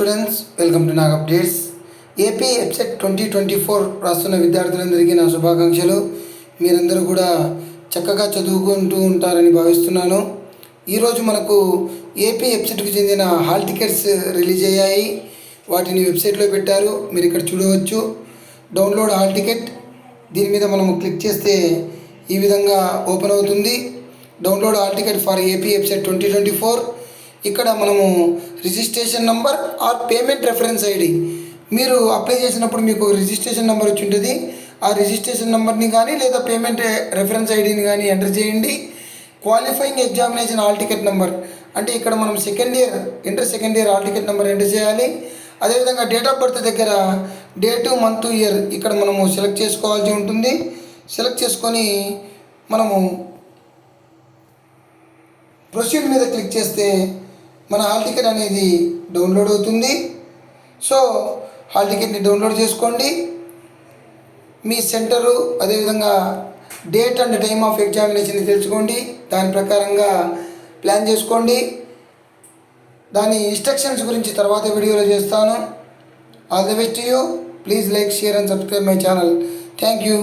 Students, welcome to Nag updates. AP EAPCET 2024 రాస్తున్న విద్యార్థులందరికీ నా శుభాకాంక్షలు. మీరందరూ కూడా చక్కగా చదువుకుంటూ ఉంటారని భావిస్తున్నాను. ఈరోజు మనకు ఏపీ ఎబ్సెట్కి చెందిన హాల్ టికెట్స్ రిలీజ్ అయ్యాయి. వాటిని వెబ్సైట్లో పెట్టారు. మీరు ఇక్కడ చూడవచ్చు, డౌన్లోడ్ హాల్ టికెట్. దీని మీద మనము క్లిక్ చేస్తే ఈ విధంగా ఓపెన్ అవుతుంది. Download hall ticket for AP EAPCET 2024. ఇక్కడ మనము registration number or payment reference ID, మీరు అప్లై చేసినప్పుడు మీకు రిజిస్ట్రేషన్ నెంబర్ వచ్చి ఉంటుంది. ఆ రిజిస్ట్రేషన్ నెంబర్ని కానీ లేదా పేమెంట్ రెఫరెన్స్ ఐడిని కానీ ఎంటర్ చేయండి. Qualifying examination hall ticket number అంటే ఇక్కడ మనం second year hall ticket number enter చేయాలి. అదేవిధంగా డేట్ ఆఫ్ బర్త్ దగ్గర డేటు, మంత్, ఇయర్ ఇక్కడ మనము సెలెక్ట్ చేసుకోవాల్సి ఉంటుంది. సెలెక్ట్ చేసుకొని మనము ప్రొసీడ్ మీద క్లిక్ చేస్తే మన హాల్ టికెట్ అనేది డౌన్లోడ్ అవుతుంది. సో హాల్ టికెట్ని డౌన్లోడ్ చేసుకోండి. మీ సెంటరు, అదేవిధంగా date and time of examination తెలుసుకోండి. దాని ప్రకారంగా ప్లాన్ చేసుకోండి. దాని ఇన్స్ట్రక్షన్స్ గురించి తర్వాత వీడియోలో చేస్తాను. All the best to you. Please like, share and subscribe my channel. Thank you.